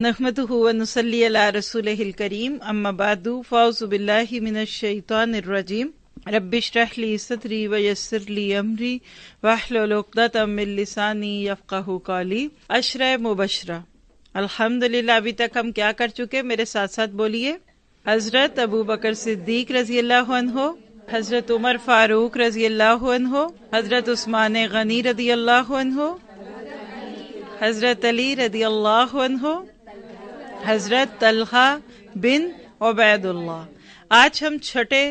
نحمدہ ونصلی علی رسولہ الکریم اما بعد فاعوذ باللہ من الشیطان الرجیم رب اشرح لی صدری ویسر لی امری واحلل عقدۃ من لسانی یفقہوا قولی۔ عشرہ مبشرہ۔ الحمدللہ ابھی تک ہم کیا کر چکے؟ میرے ساتھ ساتھ بولیے۔ حضرت ابو بکر صدیق رضی اللہ عنہ، حضرت عمر فاروق رضی اللہ عنہ، حضرت عثمان غنی رضی اللہ عنہ، حضرت علی رضی اللہ عنہ، حضرت طلحہ بن عبید اللہ۔ آج ہم چھٹے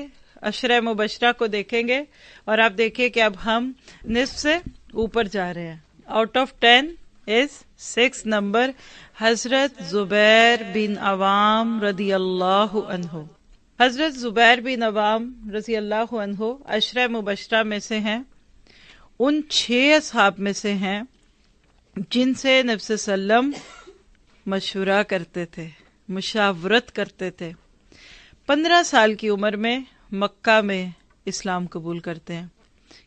عشرہ مبشرہ کو دیکھیں گے اور آپ دیکھیں کہ اب ہم نصف سے اوپر جا رہے ہیں۔ آؤٹ آف 10 از 6 نمبر، حضرت زبیر بن عوام رضی اللہ عنہ۔ حضرت زبیر بن عوام رضی اللہ عنہ عشرہ مبشرہ میں سے ہیں، ان 6 اصحاب میں سے ہیں جن سے نبی صلی اللہ علیہ وسلم مشورہ کرتے تھے، مشاورت کرتے تھے۔ 15 سال کی عمر میں مکہ میں اسلام قبول کرتے ہیں۔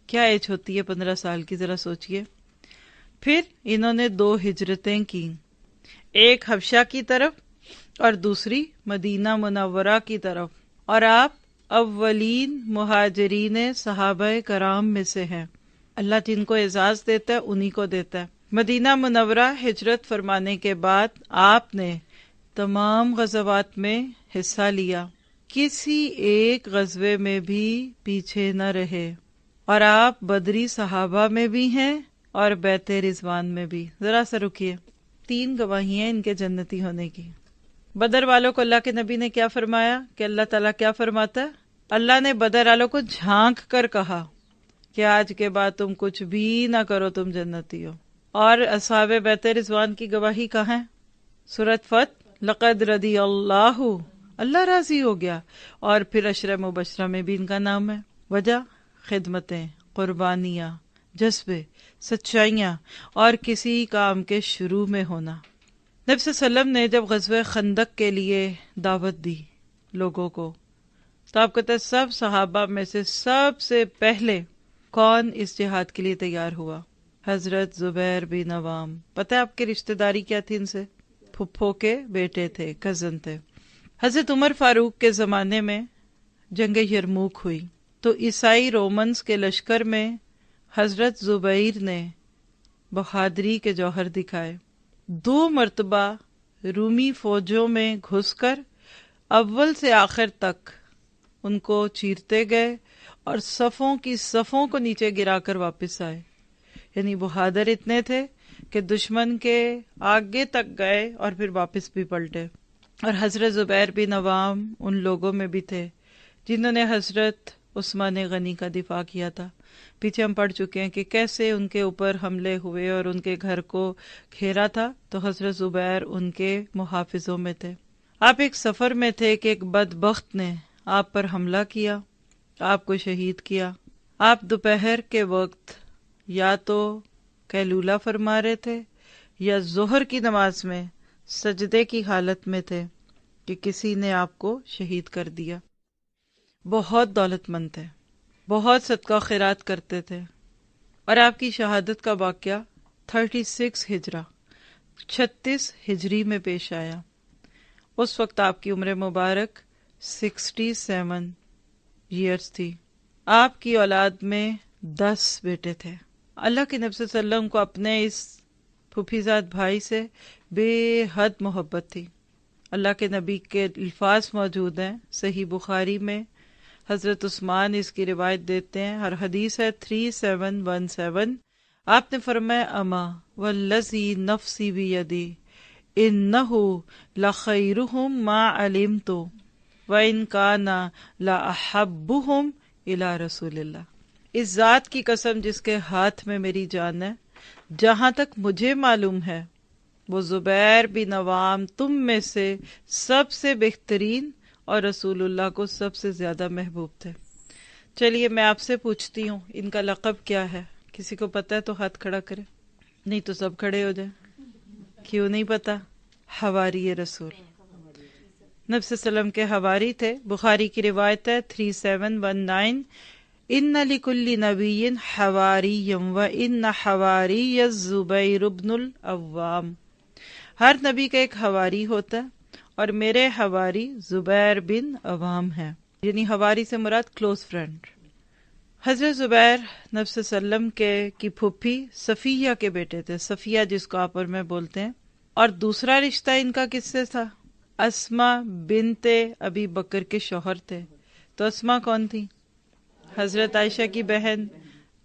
کیا ایج ہوتی ہے 15 سال کی، ذرا سوچئے۔ پھر انہوں نے 2 ہجرتیں کی، ایک حبشہ کی طرف اور دوسری مدینہ منورہ کی طرف، اور آپ اولین مہاجرین صحابہ کرام میں سے ہیں۔ اللہ جن کو اعزاز دیتا ہے انہی کو دیتا ہے۔ مدینہ منورہ ہجرت فرمانے کے بعد آپ نے تمام غزوات میں حصہ لیا، کسی ایک غزوے میں بھی پیچھے نہ رہے، اور آپ بدری صحابہ میں بھی ہیں اور بیت رضوان میں بھی۔ ذرا سا رکیے، 3 گواہیاں ان کے جنتی ہونے کی۔ بدر والوں کو اللہ کے نبی نے کیا فرمایا کہ اللہ تعالیٰ کیا فرماتا ہے؟ اللہ نے بدر والوں کو جھانک کر کہا کہ آج کے بعد تم کچھ بھی نہ کرو، تم جنتی ہو۔ اور اصحاب بیت رضوان کی گواہی کہاں ہے؟ سورۃ فتح، لقد رضی اللہ، اللہ راضی ہو گیا۔ اور پھر عشرہ مبشرہ میں بھی ان کا نام ہے۔ وجہ؟ خدمتیں، قربانیاں، جذبے، سچائیاں اور کسی کام کے شروع میں ہونا۔ نبی صلی اللہ علیہ وسلم نے جب غزوہ خندق کے لیے دعوت دی لوگوں کو، تو آپ کہتے ہیں سب صحابہ میں سے سب سے پہلے کون اس جہاد کے لیے تیار ہوا؟ حضرت زبیر بن عوام۔ پتہ ہے آپ کی رشتہ داری کیا تھی ان سے؟ پھپھو کے بیٹے تھے، کزن تھے۔ حضرت عمر فاروق کے زمانے میں جنگ یرموک ہوئی، تو عیسائی رومنز کے لشکر میں حضرت زبیر نے بہادری کے جوہر دکھائے۔ 2 مرتبہ رومی فوجوں میں گھس کر اول سے آخر تک ان کو چیرتے گئے اور صفوں کی صفوں کو نیچے گرا کر واپس آئے۔ یعنی بہادر اتنے تھے کہ دشمن کے آگے تک گئے اور پھر واپس بھی پلٹے۔ اور حضرت زبیر بن عوام ان لوگوں میں بھی تھے جنہوں نے حضرت عثمان غنی کا دفاع کیا تھا۔ پیچھے ہم پڑھ چکے ہیں کہ کیسے ان کے اوپر حملے ہوئے اور ان کے گھر کو گھیرا تھا، تو حضرت زبیر ان کے محافظوں میں تھے۔ آپ ایک سفر میں تھے کہ ایک بدبخت نے آپ پر حملہ کیا، آپ کو شہید کیا۔ آپ دوپہر کے وقت یا تو قیلولہ فرما رہے تھے یا ظہر کی نماز میں سجدے کی حالت میں تھے کہ کسی نے آپ کو شہید کر دیا۔ بہت دولت مند تھے، بہت صدقہ خیرات کرتے تھے، اور آپ کی شہادت کا واقعہ 36 ہجرہ 36 ہجری میں پیش آیا۔ اس وقت آپ کی عمر مبارک 67 ایئرز تھی۔ آپ کی اولاد میں 10 بیٹے تھے۔ اللہ کے نبی صلی اللہ علیہ وسلم کو اپنے اس پھوپھیزاد بھائی سے بے حد محبت تھی۔ اللہ کے نبی کے الفاظ موجود ہیں صحیح بخاری میں، حضرت عثمان اس کی روایت دیتے ہیں، ہر حدیث ہے 3717۔ آپ نے فرمایا اما والذی نفسی بیدی انہ لخیرہم ما علمت وان کان لاحبہم الی رسول اللہ۔ اس ذات کی قسم جس کے ہاتھ میں میری جان ہے، جہاں تک مجھے معلوم ہے وہ زبیر بن عوام تم میں سے سب سے بہترین اور رسول اللہ کو سب سے زیادہ محبوب تھے۔ چلیے میں آپ سے پوچھتی ہوں، ان کا لقب کیا ہے؟ کسی کو پتہ ہے تو ہاتھ کھڑا کرے، نہیں تو سب کھڑے ہو جائیں۔ کیوں نہیں پتا؟ حواری رسول، نبی صلی اللہ علیہ وسلم کے حواری تھے۔ بخاری کی روایت ہے 3719، ان لکل نبی حواری و ان حواری الزبیر بن العوام۔ ہر نبی کا ایک حواری ہوتا ہے اور میرے حواری زبیر بن عوام ہیں، یعنی حواری سے مراد کلوز فرینڈ۔ حضرت زبیر نبی صلی اللہ علیہ وسلم کی پھوپھی صفیہ کے بیٹے تھے، صفیہ جس کو آپ اور میں بولتے ہیں، اور دوسرا رشتہ ان کا کس سے تھا؟ اسما بنت ابی بکر کے شوہر تھے۔ تو اسما کون تھی؟ حضرت عائشہ کی بہن،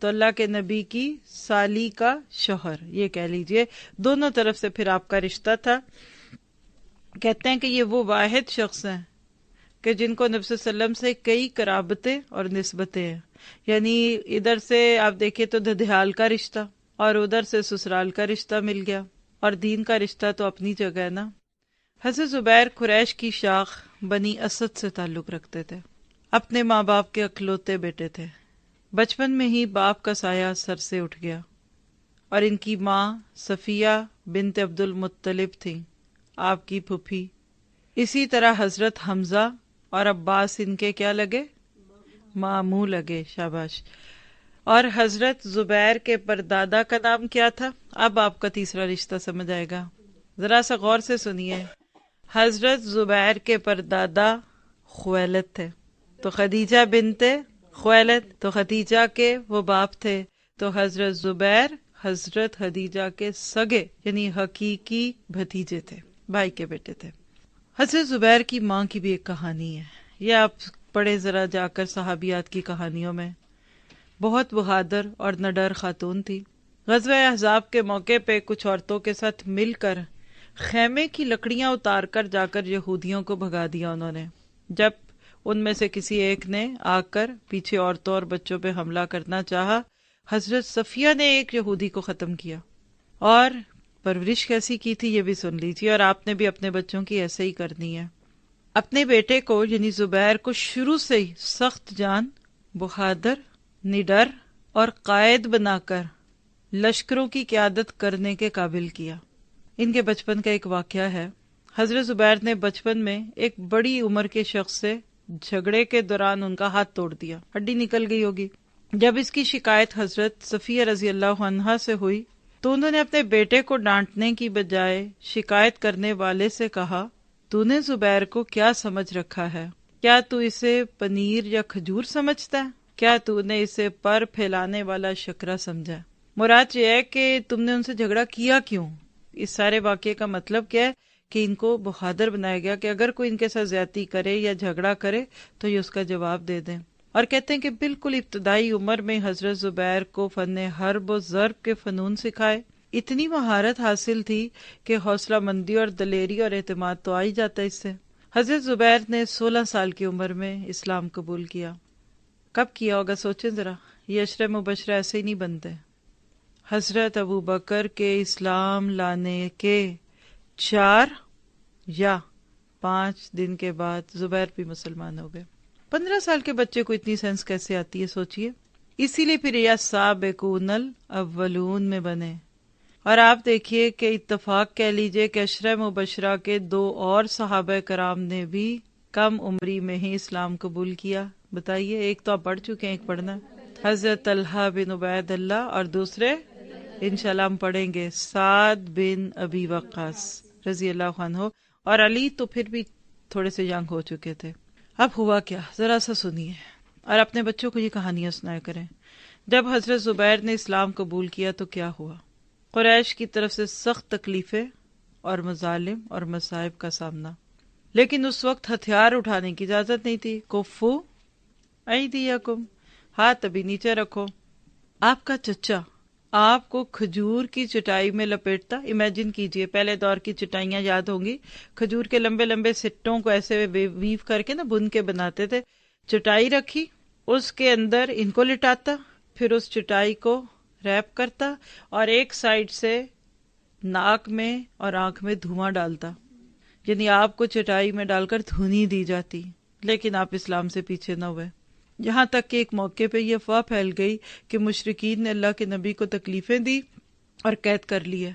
تو اللہ کے نبی کی سالی کا شوہر، یہ کہہ لیجئے دونوں طرف سے پھر آپ کا رشتہ تھا۔ کہتے ہیں کہ یہ وہ واحد شخص ہیں کہ جن کو نبی صلی اللہ علیہ وسلم سے کئی قرابتیں اور نسبتیں ہیں، یعنی ادھر سے آپ دیکھیں تو ددھیال کا رشتہ اور ادھر سے سسرال کا رشتہ مل گیا، اور دین کا رشتہ تو اپنی جگہ ہے نا۔ حضرت زبیر قریش کی شاخ بنی اسد سے تعلق رکھتے تھے، اپنے ماں باپ کے اکلوتے بیٹے تھے۔ بچپن میں ہی باپ کا سایہ سر سے اٹھ گیا، اور ان کی ماں صفیہ بنت عبد المطلب تھیں، آپ کی پھوپھی۔ اسی طرح حضرت حمزہ اور عباس ان کے کیا لگے؟ ماموں لگے، شاباش۔ اور حضرت زبیر کے پردادا کا نام کیا تھا؟ اب آپ کا تیسرا رشتہ سمجھ آئے گا، ذرا سا غور سے سنیے۔ حضرت زبیر کے پردادا خویلد تھے، تو خدیجہ بنت خویلد، تو خدیجہ کے وہ باپ تھے، تو حضرت زبیر حضرت خدیجہ کے سگے یعنی حقیقی بھتیجے تھے، بھائی کے بیٹے تھے۔ حضرت زبیر کی ماں کی بھی ایک کہانی ہے، یہ آپ پڑھیں ذرا جا کر صحابیات کی کہانیوں میں۔ بہت بہادر اور نڈر خاتون تھی۔ غزوہ احزاب کے موقع پہ کچھ عورتوں کے ساتھ مل کر خیمے کی لکڑیاں اتار کر جا کر یہودیوں کو بھگا دیا انہوں نے۔ جب ان میں سے کسی ایک نے آ کر پیچھے عورتوں اور بچوں پہ حملہ کرنا چاہا، حضرت صفیہ نے ایک یہودی کو ختم کیا، اور پرورش کیسی کی تھی یہ بھی سن لیجیے، اور آپ نے بھی اپنے بچوں کی ایسے ہی کرنی ہے۔ اپنے بیٹے کو یعنی زبیر کو شروع سے ہی سخت جان، بہادر، نڈر اور قائد بنا کر لشکروں کی قیادت کرنے کے قابل کیا۔ ان کے بچپن کا ایک واقعہ ہے۔ حضرت زبیر نے بچپن میں ایک بڑی عمر کے شخص سے جھگڑے کے دوران ان کا ہاتھ توڑ دیا، ہڈی نکل گئی ہوگی۔ جب اس کی شکایت حضرت صفیہ رضی اللہ عنہا سے ہوئی تو انہوں نے اپنے بیٹے کو ڈانٹنے کی بجائے شکایت کرنے والے سے کہا، تو نے زبیر کو کیا سمجھ رکھا ہے؟ کیا تو اسے پنیر یا کھجور سمجھتا ہے؟ کیا تو نے اسے پر پھیلانے والا شکرا سمجھا؟ مراد یہ ہے کہ تم نے ان سے جھگڑا کیا کیوں؟ اس سارے واقعے کا مطلب کیا ہے کہ ان کو بہادر بنایا گیا کہ اگر کوئی ان کے ساتھ زیادتی کرے یا جھگڑا کرے تو یہ اس کا جواب دے دیں۔ اور کہتے ہیں کہ بالکل ابتدائی عمر میں حضرت زبیر کو فن حرب و ضرب کے فنون سکھائے۔ اتنی مہارت حاصل تھی کہ حوصلہ مندی اور دلیری اور اعتماد تو آ ہی جاتا اس سے۔ حضرت زبیر نے 16 سال کی عمر میں اسلام قبول کیا۔ کب کیا ہوگا سوچیں ذرا، یہ عشرہ مبشرہ ایسے ہی نہیں بنتے۔ حضرت ابو بکر کے اسلام لانے کے 4 یا 5 دن کے بعد زبیر بھی مسلمان ہو گئے۔ 15 سال کے بچے کو اتنی سینس کیسے آتی ہے سوچئے۔ اسی لیے پھر یا سابقون الاولون میں بنے۔ اور آپ دیکھیے کہ اتفاق کہہ لیجئے کہ عشرہ مبشرہ کے 2 اور صحابہ کرام نے بھی کم عمری میں ہی اسلام قبول کیا۔ بتائیے، ایک تو آپ پڑھ چکے ہیں، ایک پڑھنا ہے۔ حضرت طلحہ بن عبید اللہ، اور دوسرے انشاءاللہ ہم پڑھیں گے سعد بن ابی وقاص رضی اللہ عنہ، اور علی تو پھر بھی تھوڑے سے ینگ ہو چکے تھے۔ اب ہوا کیا ذرا سا سنیے، اور اپنے بچوں کو یہ کہانیاں سنایا کریں۔ جب حضرت زبیر نے اسلام قبول کیا تو کیا ہوا؟ قریش کی طرف سے سخت تکلیفیں اور مظالم اور مصائب کا سامنا، لیکن اس وقت ہتھیار اٹھانے کی اجازت نہیں تھی۔ کفو ایدیکم، ہاتھ ابھی نیچے رکھو۔ آپ کا چچا آپ کو کھجور کی چٹائی میں لپیٹتا، امیجن کیجئے، پہلے دور کی چٹائیاں یاد ہوں گی، کھجور کے لمبے لمبے سٹوں کو ایسے ویو کر کے نا بن کے بناتے تھے۔ چٹائی رکھی، اس کے اندر ان کو لٹاتا، پھر اس چٹائی کو ریپ کرتا اور ایک سائیڈ سے ناک میں اور آنکھ میں دھواں ڈالتا، یعنی آپ کو چٹائی میں ڈال کر دھونی دی جاتی، لیکن آپ اسلام سے پیچھے نہ ہوئے۔ یہاں تک کہ ایک موقع پہ یہ افواہ پھیل گئی کہ مشرکین نے اللہ کے نبی کو تکلیفیں دی اور قید کر لیے۔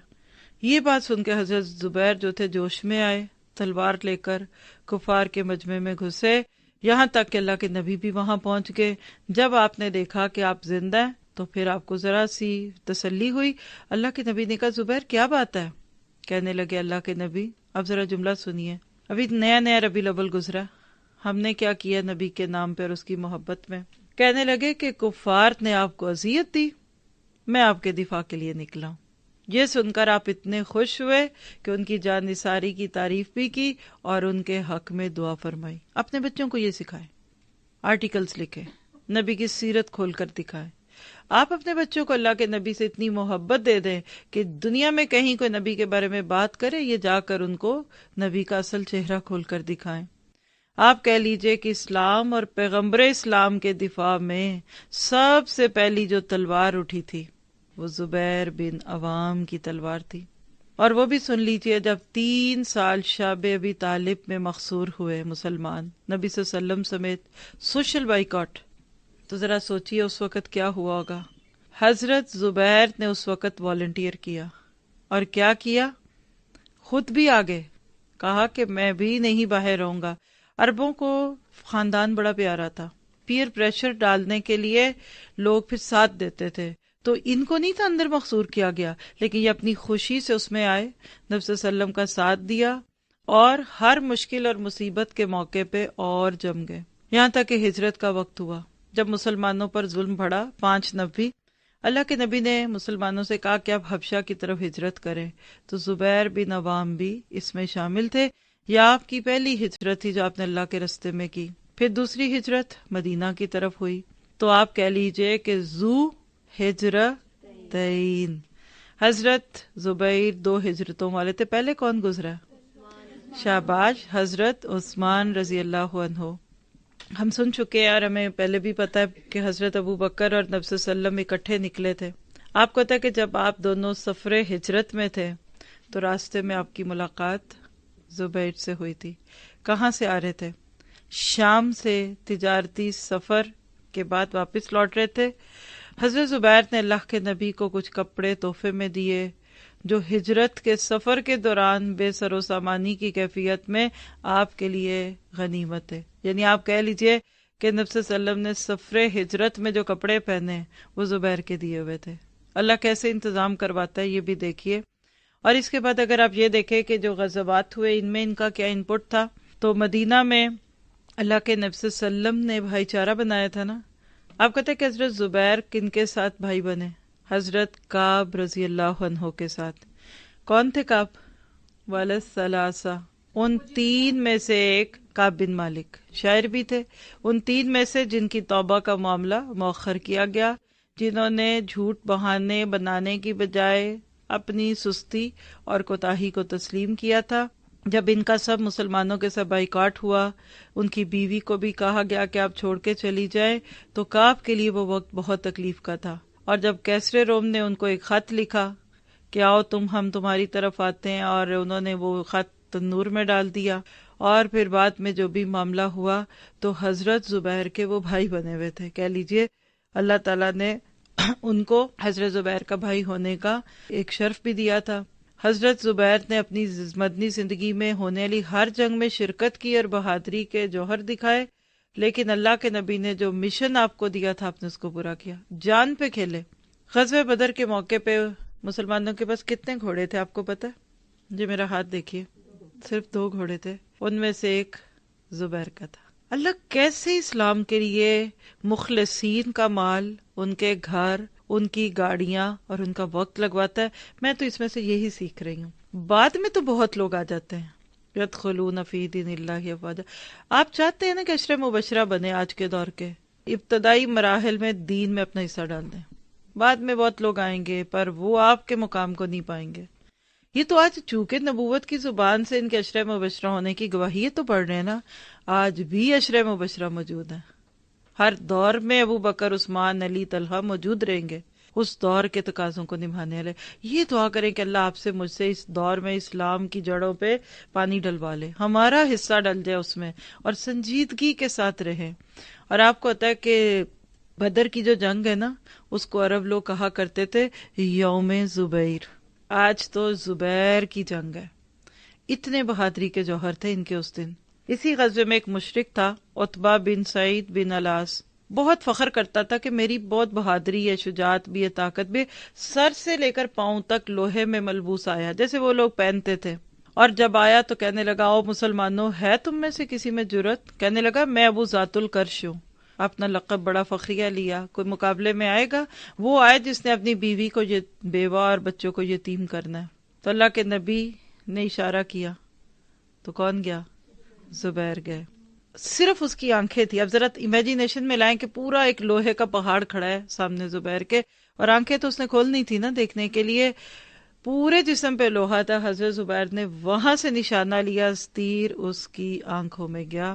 یہ بات سن کے حضرت زبیر جو تھے جوش میں آئے، تلوار لے کر کفار کے مجمع میں گھسے، یہاں تک کہ اللہ کے نبی بھی وہاں پہنچ گئے۔ جب آپ نے دیکھا کہ آپ زندہ ہیں تو پھر آپ کو ذرا سی تسلی ہوئی۔ اللہ کے نبی نے کہا، زبیر کیا بات ہے، کہنے لگے اللہ کے نبی اب ذرا جملہ سنیے، ابھی نیا نیا ربیع الاول گزرا، ہم نے کیا کیا نبی کے نام پہ اور اس کی محبت میں؟ کہنے لگے کہ کفار نے آپ کو اذیت دی، میں آپ کے دفاع کے لیے نکلا ہوں۔ یہ سن کر آپ اتنے خوش ہوئے کہ ان کی جان نثاری کی تعریف بھی کی اور ان کے حق میں دعا فرمائی۔ اپنے بچوں کو یہ سکھائیں، آرٹیکلز لکھیں، نبی کی سیرت کھول کر دکھائیں۔ آپ اپنے بچوں کو اللہ کے نبی سے اتنی محبت دے دیں کہ دنیا میں کہیں کوئی نبی کے بارے میں بات کرے، یہ جا کر ان کو نبی کا اصل چہرہ کھول کر دکھائیں۔ آپ کہہ لیجئے کہ اسلام اور پیغمبر اسلام کے دفاع میں سب سے پہلی جو تلوار اٹھی تھی وہ زبیر بن عوام کی تلوار تھی، اور وہ بھی سن لیجئے جب 3 سال شعب ابی طالب میں مقصور ہوئے مسلمان، نبی صلی اللہ علیہ وسلم سمیت، سوشل بائیکاٹ، تو ذرا سوچئے اس وقت کیا ہوا ہوگا۔ حضرت زبیر نے اس وقت والنٹیئر کیا، اور کیا کیا؟ خود بھی آگے کہا کہ میں بھی نہیں باہر رہوں گا۔ عربوں کو خاندان بڑا پیارا تھا، پیئر پریشر ڈالنے کے لیے لوگ پھر ساتھ دیتے تھے، تو ان کو نہیں تھا اندر مقصور کیا گیا، لیکن یہ اپنی خوشی سے اس میں آئے، نبی صلی اللہ علیہ وسلم کا ساتھ دیا، اور ہر مشکل اور مصیبت کے موقع پہ اور جم گئے، یہاں تک کہ ہجرت کا وقت ہوا جب مسلمانوں پر ظلم بڑھا۔ 5 نبی، اللہ کے نبی نے مسلمانوں سے کہا کہ آپ حبشہ کی طرف ہجرت کریں، تو زبیر بن عوام بھی اس میں شامل تھے۔ یہ آپ کی پہلی ہجرت تھی جو آپ نے اللہ کے رستے میں کی۔ پھر دوسری ہجرت مدینہ کی طرف ہوئی، تو آپ کہہ لیجئے کہ ذو ہجرتین، حضرت زبیر 2 ہجرتوں والے تھے۔ پہلے کون گزرا؟ شاباش، حضرت عثمان رضی اللہ عنہ۔ ہم سن چکے ہیں اور ہمیں پہلے بھی پتہ ہے کہ حضرت ابو بکر اور نبی صلی اللہ علیہ وسلم اکٹھے نکلے تھے۔ آپ کو پتہ ہے کہ جب آپ دونوں سفر ہجرت میں تھے تو راستے میں آپ کی ملاقات زبیر سے ہوئی تھی۔ کہاں سے آ رہے تھے؟ شام سے، تجارتی سفر کے بعد واپس لوٹ رہے تھے۔ حضرت زبیر نے اللہ کے نبی کو کچھ کپڑے تحفے میں دیے جو ہجرت کے سفر کے دوران بے سر و سامانی کی کیفیت میں آپ کے لیے غنیمت ہے۔ یعنی آپ کہہ لیجئے کہ نبی صلی اللہ علیہ وسلم نے سفر ہجرت میں جو کپڑے پہنے وہ زبیر کے دیے ہوئے تھے۔ اللہ کیسے انتظام کرواتا ہے یہ بھی دیکھیے۔ اور اس کے بعد اگر آپ یہ دیکھیں کہ جو غزوات ہوئے ان میں ان کا کیا ان پٹ تھا، تو مدینہ میں اللہ کے نبی صلی اللہ علیہ وسلم نے بھائی چارہ بنایا تھا نا۔ آپ کہتے ہیں کہ حضرت زبیر کن کے ساتھ بھائی بنے؟ حضرت کعب رضی اللہ عنہ کے ساتھ۔ کون تھے کعب؟ والثلاثہ، ان 3 میں سے ایک کعب بن مالک، شاعر بھی تھے، ان 3 میں سے جن کی توبہ کا معاملہ مؤخر کیا گیا، جنہوں نے جھوٹ بہانے بنانے کی بجائے اپنی سستی اور کوتاہی کو تسلیم کیا تھا۔ جب ان کا سب مسلمانوں کے ساتھ بائیکاٹ ہوا، ان کی بیوی کو بھی کہا گیا کہ آپ چھوڑ کے چلی جائیں، تو کعب کے لیے وہ وقت بہت تکلیف کا تھا۔ اور جب کیسر روم نے ان کو ایک خط لکھا کہ آؤ ہم تمہاری طرف آتے ہیں، اور انہوں نے وہ خط تنور میں ڈال دیا، اور پھر بعد میں جو بھی معاملہ ہوا تو حضرت زبیر کے وہ بھائی بنے ہوئے تھے۔ کہہ لیجئے اللہ تعالیٰ نے ان کو حضرت زبیر کا بھائی ہونے کا ایک شرف بھی دیا تھا۔ حضرت زبیر نے اپنی مدنی زندگی میں ہونے والی ہر جنگ میں شرکت کی اور بہادری کے جوہر دکھائے، لیکن اللہ کے نبی نے جو مشن آپ کو دیا تھا آپ نے اس کو پورا کیا، جان پہ کھیلے۔ غزوہ بدر کے موقع پہ مسلمانوں کے پاس کتنے گھوڑے تھے آپ کو پتہ ہے؟ جی میرا ہاتھ دیکھیے، صرف 2 گھوڑے تھے، ان میں سے ایک زبیر کا تھا۔ اللہ کیسے اسلام کے لیے مخلصین کا مال، ان کے گھر، ان کی گاڑیاں اور ان کا وقت لگواتا ہے۔ میں تو اس میں سے یہی سیکھ رہی ہوں۔ بعد میں تو بہت لوگ آ جاتے ہیں، یدخلون فی دین اللہ افواجا۔ آپ چاہتے ہیں نا کہ عشرہ مبشرہ بنے آج کے دور کے، ابتدائی مراحل میں دین میں اپنا حصہ ڈال دیں، بعد میں بہت لوگ آئیں گے پر وہ آپ کے مقام کو نہیں پائیں گے۔ یہ تو آج چونکہ نبوت کی زبان سے ان کے عشرہ مبشرہ ہونے کی گواہی تو پڑھ رہے ہیں نا، آج بھی عشرہ مبشرہ موجود ہیں۔ ہر دور میں ابو بکر، عثمان، علی، طلحہ موجود رہیں گے اس دور کے تقاضوں کو نبھانے والے۔ یہ دعا کریں کہ اللہ آپ سے مجھ سے اس دور میں اسلام کی جڑوں پہ پانی ڈلوا لے، ہمارا حصہ ڈل جائے اس میں، اور سنجیدگی کے ساتھ رہیں۔ اور آپ کو پتہ ہے کہ بدر کی جو جنگ ہے نا، اس کو عرب لوگ کہا کرتے تھے یوم زبیر۔ آج تو زبیر کی جنگ ہے، اتنے بہادری کے جوہر تھے ان کے اس دن۔ اسی غزوے میں ایک مشرک تھا، عتبہ بن سعید بن الاس، بہت فخر کرتا تھا کہ میری بہت بہادری ہے، شجاعت بھی ہے، طاقت بھی ہے، سر سے لے کر پاؤں تک لوہے میں ملبوس آیا جیسے وہ لوگ پہنتے تھے۔ اور جب آیا تو کہنے لگا، او مسلمانوں، ہے تم میں سے کسی میں جرت؟ کہنے لگا، میں ابو ذات الکرش ہوں۔ اپنا لقب بڑا فخریہ لیا۔ کوئی مقابلے میں آئے گا؟ وہ آئے جس نے اپنی بیوی کو بیوہ اور بچوں کو یتیم کرنا ہے۔ تو اللہ کے نبی نے اشارہ کیا تو کون گیا؟ زبیر گئے۔ صرف اس کی آنکھیں تھی۔ اب ذرا امیجینیشن میں لائیں کہ پورا ایک لوہے کا پہاڑ کھڑا ہے سامنے زبیر کے، اور آنکھیں تو اس نے کھولنی تھی نا دیکھنے کے لیے، پورے جسم پہ لوہا تھا۔ حضرت زبیر نے وہاں سے نشانہ لیا، تیر اس کی آنکھوں میں گیا،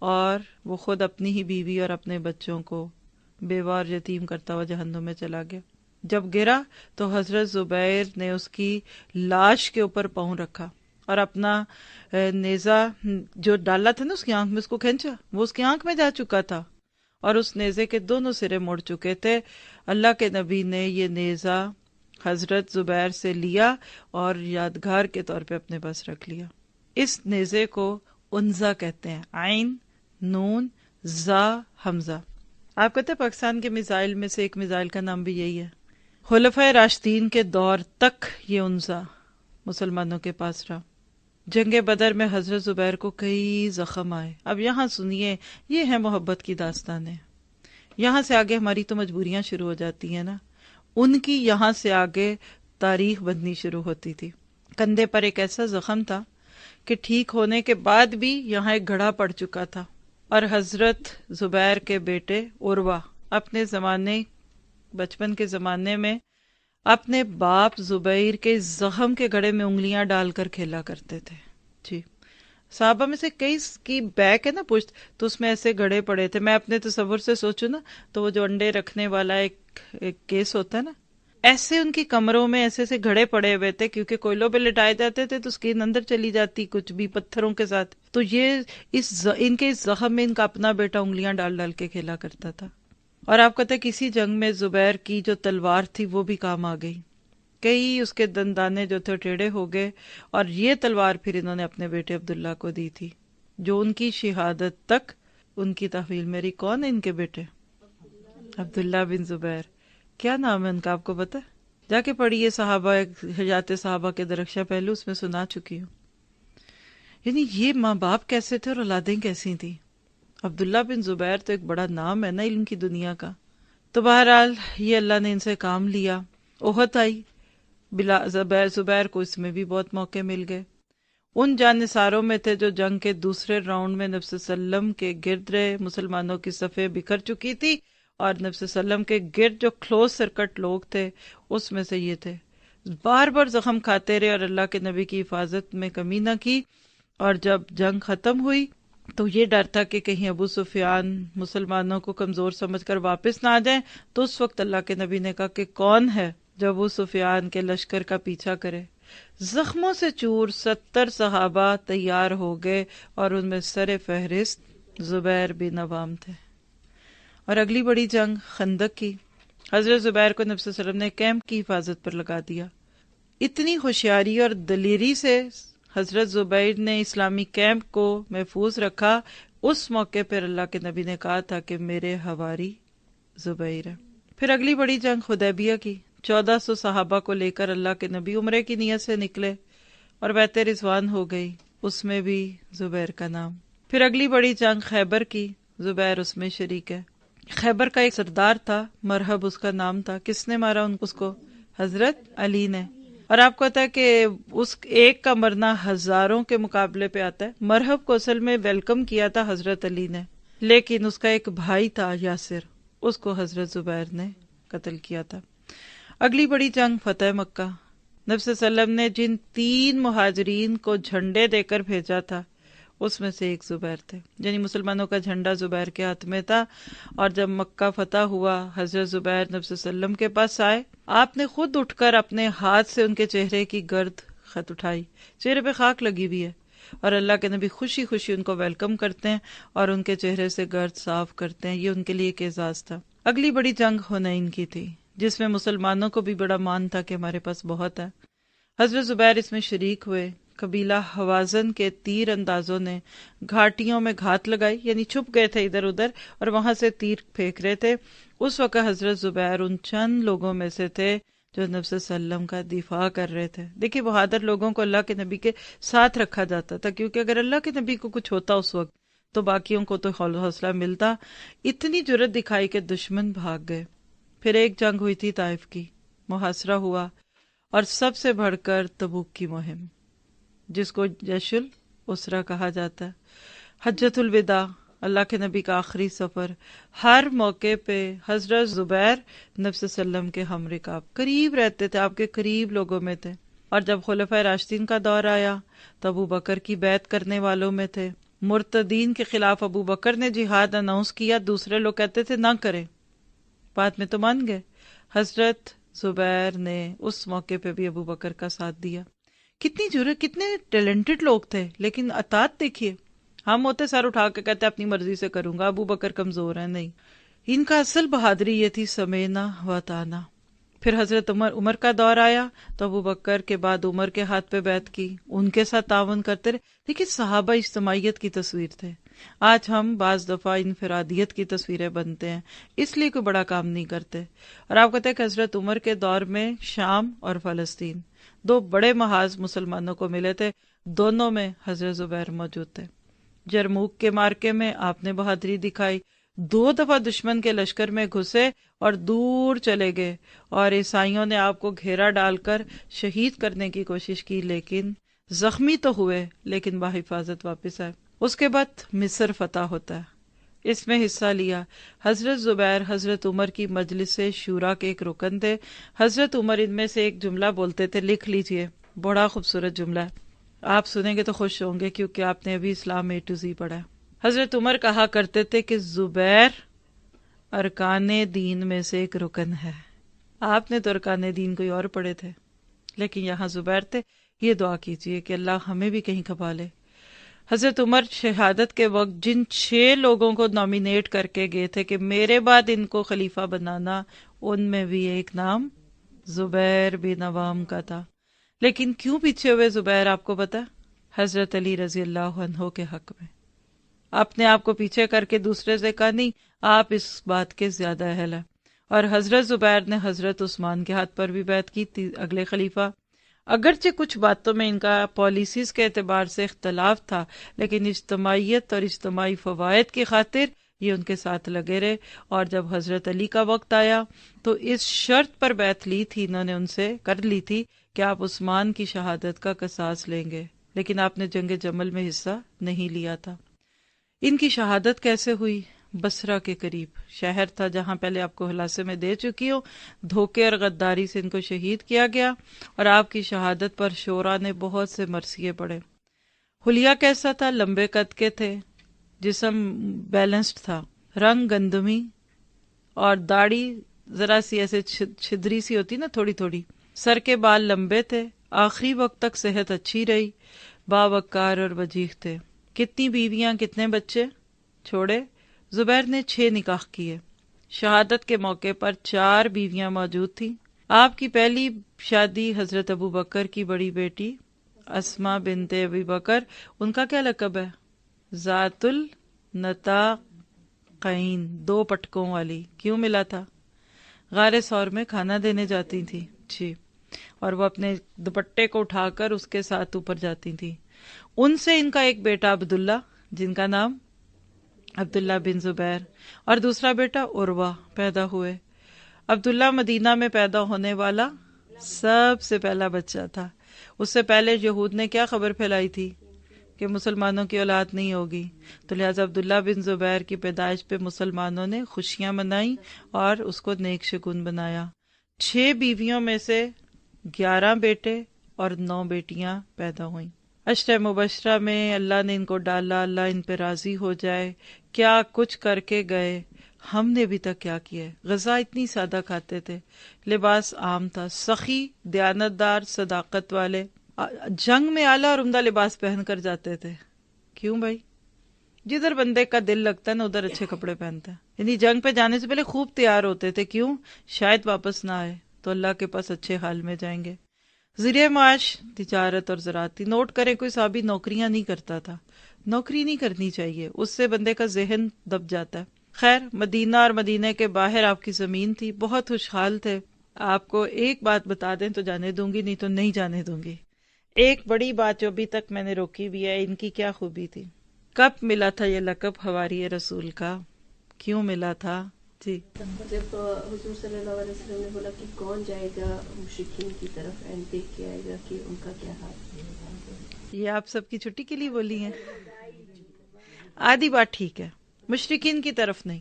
اور وہ خود اپنی ہی بیوی اور اپنے بچوں کو بیوہ اور یتیم کرتا ہوا جہنم میں چلا گیا۔ جب گرا تو حضرت زبیر نے اس کی لاش کے اوپر پاؤں رکھا اور اپنا نیزہ جو ڈالا تھا نا اس کی آنکھ میں، اس کو کھینچا، وہ اس کی آنکھ میں جا چکا تھا اور اس نیزے کے دونوں سرے مڑ چکے تھے۔ اللہ کے نبی نے یہ نیزہ حضرت زبیر سے لیا اور یادگار کے طور پہ اپنے پاس رکھ لیا۔ اس نیزے کو عنزہ کہتے ہیں، عین نون زا حمزہ۔ آپ کہتے ہیں پاکستان کے میزائل میں سے ایک میزائل کا نام بھی یہی ہے۔ خلفائے راشدین کے دور تک یہ عنزہ مسلمانوں کے پاس رہا۔ جنگ بدر میں حضرت زبیر کو کئی زخم آئے۔ اب یہاں سنیے، یہ ہے محبت کی داستانیں۔ یہاں سے آگے ہماری تو مجبوریاں شروع ہو جاتی ہیں نا، ان کی یہاں سے آگے تاریخ بننی شروع ہوتی تھی۔ کندھے پر ایک ایسا زخم تھا کہ ٹھیک ہونے کے بعد بھی یہاں ایک گھڑا پڑ چکا تھا، اور حضرت زبیر کے بیٹے عروہ اپنے زمانے، بچپن کے زمانے میں اپنے باپ زبیر کے زخم کے گھڑے میں انگلیاں ڈال کر کھیلا کرتے تھے۔ جی، صحابہ میں سے کئی کی بیک ہے نا، پشت، تو اس میں ایسے گھڑے پڑے تھے۔ میں اپنے تصور سے سوچوں نا تو وہ جو انڈے رکھنے والا ایک کیس ہوتا ہے نا، ایسے ان کی کمروں میں ایسے سے گھڑے پڑے ہوئے تھے، کیونکہ کوئلوں پہ لٹائے جاتے تھے تو اسکین اندر چلی جاتی کچھ بھی پتھروں کے ساتھ۔ تو یہ ان کے اس زخم میں ان کا اپنا بیٹا انگلیاں ڈال ڈال کے کھیلا کرتا تھا۔ اور آپ کہتے ہیں کسی جنگ میں زبیر کی جو تلوار تھی وہ بھی کام آ گئی، کئی اس کے دندانے جو تھے ٹیڑھے ہو گئے، اور یہ تلوار پھر انہوں نے اپنے بیٹے عبداللہ کو دی تھی، جو ان کی شہادت تک ان کی تحویل میں رہی۔ کون ہے ان کے بیٹے؟ عبداللہ بن زبیر۔ کیا نام ہے ان کا آپ کو پتہ ہے؟ جا کے پڑھیے صحابہ، حیات صحابہ کے درخشاں پہلو اس میں سنا چکی ہوں۔ یعنی یہ ماں باپ کیسے تھے اور اولادیں کیسی تھیں۔ عبداللہ بن زبیر تو ایک بڑا نام ہے نا علم کی دنیا کا۔ تو بہرحال یہ اللہ نے ان سے کام لیا۔ احد آئی، زبیر کو اس میں بھی بہت موقع مل گئے۔ ان جانثاروں میں تھے جو جنگ کے دوسرے راؤنڈ میں نبی صلی اللہ علیہ وسلم کے گرد رہے۔ مسلمانوں کی صفیں بکھر چکی تھی، اور نبی صلی اللہ علیہ وسلم کے گرد جو کلوز سرکٹ لوگ تھے اس میں سے یہ تھے۔ بار بار زخم کھاتے رہے اور اللہ کے نبی کی حفاظت میں کمی نہ کی۔ اور جب جنگ ختم ہوئی تو یہ ڈر تھا کہ کہیں ابو سفیان مسلمانوں کو کمزور سمجھ کر واپس نہ آ جائیں، تو اس وقت اللہ کے نبی نے کہا کہ کون ہے جو ابو سفیان کے لشکر کا پیچھا کرے۔ زخموں سے چور 70 صحابہ تیار ہو گئے، اور ان میں سر فہرست زبیر بن عوام تھے۔ اور اگلی بڑی جنگ خندق کی، حضرت زبیر کو نبی صلی اللہ علیہ وسلم نے کیمپ کی حفاظت پر لگا دیا۔ اتنی ہوشیاری اور دلیری سے حضرت زبیر نے اسلامی کیمپ کو محفوظ رکھا۔ اس موقع پر اللہ کے نبی نے کہا تھا کہ میرے حواری زبیر ہے۔ پھر اگلی بڑی جنگ حدیبیہ کی، 1400 صحابہ کو لے کر اللہ کے نبی عمرے کی نیت سے نکلے، اور بیعت رضوان ہو گئی، اس میں بھی زبیر کا نام۔ پھر اگلی بڑی جنگ خیبر کی، زبیر اس میں شریک ہے۔ خیبر کا ایک سردار تھا، مرحب اس کا نام تھا۔ کس نے مارا اس کو؟ حضرت علی نے۔ اور آپ کو پتا ہے کہ اس ایک کا مرنا ہزاروں کے مقابلے پہ آتا ہے۔ مرحب کو اصل میں ویلکم کیا تھا حضرت علی نے، لیکن اس کا ایک بھائی تھا یاسر، اس کو حضرت زبیر نے قتل کیا تھا۔ اگلی بڑی جنگ فتح مکہ۔ نبی صلی اللہ علیہ وسلم نے جن 3 مہاجرین کو جھنڈے دے کر بھیجا تھا اس میں سے ایک زبیر تھے، یعنی مسلمانوں کا جھنڈا زبیر کے ہاتھ میں تھا۔ اور جب مکہ فتح ہوا، حضرت زبیر نبی صلی اللہ علیہ وسلم کے پاس آئے، آپ نے خود اٹھ کر اپنے ہاتھ سے ان کے چہرے کی گرد خط اٹھائی، چہرے پہ خاک لگی ہوئی ہے، اور اللہ کے نبی خوشی خوشی ان کو ویلکم کرتے ہیں اور ان کے چہرے سے گرد صاف کرتے ہیں۔ یہ ان کے لیے ایک اعزاز تھا۔ اگلی بڑی جنگ حنین کی تھی، جس میں مسلمانوں کو بھی بڑا مان تھا کہ ہمارے پاس بہت ہے۔ حضرت زبیر اس میں شریک ہوئے، قبیلہ حوازن کے تیر اندازوں نے گھاٹیوں میں گھات لگائی، یعنی چھپ گئے تھے ادھر ادھر اور وہاں سے تیر پھینک رہے تھے۔ اس وقت حضرت زبیر ان چند لوگوں میں سے تھے جو نبی صلی اللہ علیہ وسلم کا دفاع کر رہے تھے۔ دیکھیے بہادر لوگوں کو اللہ کے نبی کے ساتھ رکھا جاتا تھا، کیونکہ اگر اللہ کے نبی کو کچھ ہوتا اس وقت تو باقیوں کو تو حوصلہ ملتا۔ اتنی جرت دکھائی کہ دشمن بھاگ گئے۔ پھر ایک جنگ ہوئی تھی طائف کی، محاصرہ ہوا، اور سب سے بڑھ کر تبوک کی مہم، جس کو جیش الاسرہ کہا جاتا ہے، حجۃ الوداع، اللہ کے نبی کا آخری سفر۔ ہر موقع پہ حضرت زبیر نبی صلی اللہ علیہ وسلم کے ہم رکاب قریب رہتے تھے، آپ کے قریب لوگوں میں تھے۔ اور جب خلفائے راشدین کا دور آیا تو ابو بکر کی بیعت کرنے والوں میں تھے۔ مرتدین کے خلاف ابو بکر نے جہاد اناؤنس کیا، دوسرے لوگ کہتے تھے نہ کریں، بعد میں تو مان گئے۔ حضرت زبیر نے اس موقع پہ بھی ابو بکر کا ساتھ دیا۔ کتنی جرأت، کتنے ٹیلنٹڈ لوگ تھے، لیکن اطاعت دیکھیے۔ ہم ہوتے سر اٹھا کے کہتے اپنی مرضی سے کروں گا، ابو بکر کمزور ہیں، نہیں، ان کا اصل بہادری یہ تھی سمینا و طاعنا۔ پھر حضرت عمر کا دور آیا تو ابو بکر کے بعد عمر کے ہاتھ پہ بیعت کی، ان کے ساتھ تعاون کرتے رہے۔ دیکھیے صحابہ اجتماعیت کی تصویر تھے۔ آج ہم بعض دفعہ انفرادیت کی تصویریں بنتے ہیں، اس لیے کوئی بڑا کام نہیں کرتے۔ اور آپ کہتے ہیں کہ حضرت عمر کے دور میں شام اور فلسطین دو بڑے محاذ مسلمانوں کو ملے تھے، دونوں میں حضرت زبیر موجود تھے۔ جرموک کے مارکے میں آپ نے بہادری دکھائی، 2 دفعہ دشمن کے لشکر میں گھسے اور دور چلے گئے، اور عیسائیوں نے آپ کو گھیرا ڈال کر شہید کرنے کی کوشش کی، لیکن زخمی تو ہوئے لیکن بحفاظت واپس آئے۔ اس کے بعد مصر فتح ہوتا ہے، اس میں حصہ لیا حضرت زبیر۔ حضرت عمر کی مجلس شورا کے ایک رکن تھے۔ حضرت عمر ان میں سے ایک جملہ بولتے تھے، لکھ لیجئے، بڑا خوبصورت جملہ ہے، آپ سنیں گے تو خوش ہوں گے کیونکہ آپ نے ابھی اسلام A to Z پڑھا ہے۔ حضرت عمر کہا کرتے تھے کہ زبیر ارکان دین میں سے ایک رکن ہے۔ آپ نے تو ارکان دین کوئی اور پڑھے تھے، لیکن یہاں زبیر تھے۔ یہ دعا کیجئے کہ اللہ ہمیں بھی کہیں کھپا لے۔ حضرت عمر شہادت کے وقت جن 6 لوگوں کو نامینیٹ کر کے گئے تھے کہ میرے بعد ان کو خلیفہ بنانا، ان میں بھی ایک نام زبیر بن عوام کا تھا۔ لیکن کیوں پیچھے ہوئے زبیر، آپ کو پتا؟ حضرت علی رضی اللہ عنہ کے حق میں اپنے آپ کو پیچھے کر کے دوسرے سے کہا نہیں، آپ اس بات کے زیادہ اہل ہیں۔ اور حضرت زبیر نے حضرت عثمان کے ہاتھ پر بھی بیعت کی تھی، اگلے خلیفہ۔ اگرچہ کچھ باتوں میں ان کا پالیسیز کے اعتبار سے اختلاف تھا، لیکن اجتماعیت اور اجتماعی فوائد کی خاطر یہ ان کے ساتھ لگے رہے۔ اور جب حضرت علی کا وقت آیا تو اس شرط پر بیعت لی تھی، انہوں نے ان سے کر لی تھی کہ آپ عثمان کی شہادت کا قصاص لیں گے، لیکن آپ نے جنگ جمل میں حصہ نہیں لیا تھا۔ ان کی شہادت کیسے ہوئی؟ بصرہ کے قریب شہر تھا جہاں پہلے آپ کو خلاصے میں دے چکی ہوں، دھوکے اور غداری سے ان کو شہید کیا گیا، اور آپ کی شہادت پر شورا نے بہت سے مرثیے پڑھے۔ حلیہ کیسا تھا؟ لمبے قد کے تھے، جسم بیلنسڈ تھا، رنگ گندمی، اور داڑھی ذرا سی ایسے چھدری سی ہوتی نا، تھوڑی تھوڑی۔ سر کے بال لمبے تھے، آخری وقت تک صحت اچھی رہی، باوقار اور وجیح تھے۔ کتنی بیویاں، کتنے بچے چھوڑے؟ زبیر نے 6 نکاح کیے۔ شہادت کے موقع پر 4 بیویاں موجود تھیں۔ آپ کی پہلی شادی حضرت ابو بکر کی بڑی بیٹی اسماء بنت ابی بکر، ان کا کیا لقب ہے؟ ذات النطاقین، 2 پٹکوں والی۔ کیوں ملا تھا؟ غار ثور میں کھانا دینے جاتی تھی جی، اور وہ اپنے دوپٹے کو اٹھا کر اس کے ساتھ اوپر جاتی تھی۔ ان سے ان کا ایک بیٹا عبداللہ، جن کا نام عبداللہ بن زبیر، اور دوسرا بیٹا عروہ پیدا ہوئے۔ عبداللہ مدینہ میں پیدا ہونے والا سب سے پہلا بچہ تھا۔ اس سے پہلے یہود نے کیا خبر پھیلائی تھی کہ مسلمانوں کی اولاد نہیں ہوگی، تو لہٰذا عبداللہ بن زبیر کی پیدائش پہ مسلمانوں نے خوشیاں منائیں اور اس کو نیک شگون بنایا۔ 6 بیویوں میں سے 11 بیٹے اور 9 بیٹیاں پیدا ہوئیں۔ عشرہ مبشرہ میں اللہ نے ان کو ڈالا، اللہ ان پہ راضی ہو جائے، کیا کچھ کر کے گئے۔ ہم نے ابھی تک کیا کیا ہے؟ غذا اتنی سادہ کھاتے تھے، لباس عام تھا، سخی، دیانتدار، صداقت والے، جنگ میں اعلیٰ اور عمدہ لباس پہن کر جاتے تھے۔ کیوں بھائی؟ جدھر بندے کا دل لگتا ہے نا ادھر اچھے کپڑے پہنتا ہے۔ یعنی جنگ پہ جانے سے پہلے خوب تیار ہوتے تھے، کیوں؟ شاید واپس نہ آئے تو اللہ کے پاس اچھے حال میں جائیں گے۔ ذریعہ معاش تجارت اور زراعت تھی. نوٹ کریں کوئی صحابی نوکریاں نہیں کرتا تھا. نوکری نہیں کرنی چاہیے، اس سے بندے کا ذہن دب جاتا ہے. خیر، مدینہ اور مدینہ کے باہر آپ کی زمین تھی، بہت خوشحال تھے. آپ کو ایک بات بتا دیں تو جانے دوں گی، نہیں تو نہیں جانے دوں گی. ایک بڑی بات جو ابھی تک میں نے روکی بھی ہے، ان کی کیا خوبی تھی. کب ملا تھا یہ لقب حواری رسول کا، کیوں ملا تھا؟ جی جب حضور صلی اللہ علیہ وسلم نے بولا کہ کون جائے گا مشرکین کی طرف اینڈ دیکھ کے آئے گا کہ ان کا کیا حال. یہ آپ سب کی چھٹی کے لیے بولی ہیں؟ آدھی بات ٹھیک ہے، مشرکین کی طرف نہیں،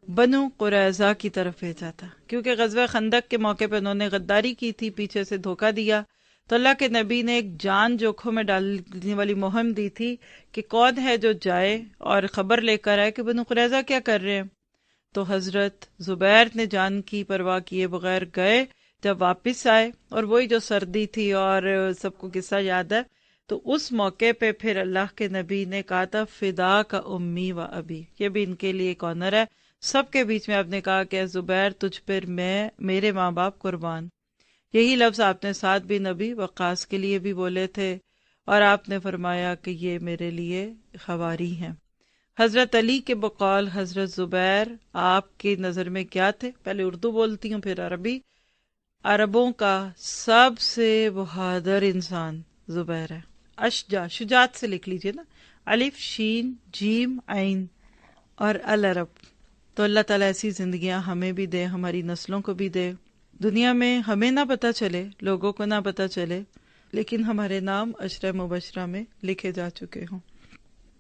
بنو قریظہ کی طرف بھیجا تھا، کیونکہ غزوہ خندق کے موقع پہ انہوں نے غداری کی تھی، پیچھے سے دھوکہ دیا. تو اللہ کے نبی نے ایک جان جوکھوں میں ڈالنے والی مہم دی تھی کہ کون ہے جو جائے اور خبر لے کر آئے کہ بنو قریظہ کیا کر رہے ہیں. تو حضرت زبیر نے جان کی پرواہ کیے بغیر گئے. جب واپس آئے اور وہی جو سردی تھی اور سب کو قصہ یاد ہے، تو اس موقع پہ پھر اللہ کے نبی نے کہا تھا فدا کا امی و ابی. یہ بھی ان کے لیے ایک آنر ہے. سب کے بیچ میں آپ نے کہا کہ زبیر تجھ پر میں میرے ماں باپ قربان. یہی لفظ آپ نے سعد بن ابی وقاص کے لیے بھی بولے تھے، اور آپ نے فرمایا کہ یہ میرے لیے خواری ہیں. حضرت علی کے بقول حضرت زبیر آپ کی نظر میں کیا تھے؟ پہلے اردو بولتی ہوں پھر عربی. عربوں کا سب سے بہادر انسان زبیر ہے. اشجع، شجاعت سے لکھ لیجئے نا، الف شین جیم عین اور العرب. تو اللہ تعالیٰ ایسی زندگیاں ہمیں بھی دے، ہماری نسلوں کو بھی دے. دنیا میں ہمیں نہ پتہ چلے، لوگوں کو نہ پتہ چلے، لیکن ہمارے نام عشرہ مبشرہ میں لکھے جا چکے ہوں.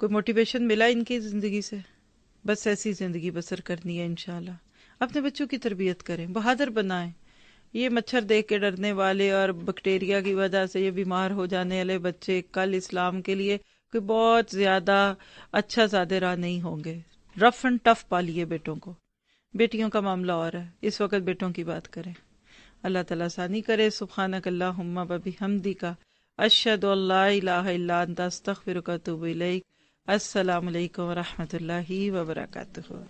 کوئی موٹیویشن ملا ان کی زندگی سے؟ بس ایسی زندگی بسر کرنی ہے انشاءاللہ. اپنے بچوں کی تربیت کریں، بہادر بنائیں. یہ مچھر دیکھ کے ڈرنے والے اور بیکٹیریا کی وجہ سے یہ بیمار ہو جانے والے بچے کل اسلام کے لیے کوئی بہت زیادہ اچھا زیادہ راہ نہیں ہوں گے. رف اینڈ ٹف پالیے بیٹوں کو. بیٹیوں کا معاملہ اور ہے، اس وقت بیٹوں کی بات کریں. اللہ تعالیٰ آسانی کرے. سبحانک اللہم و بحمدک، اشہد ان لا الہ الا انت، استغفرک و اتوب الیک. السلام علیکم و رحمۃ اللہ وبرکاتہ.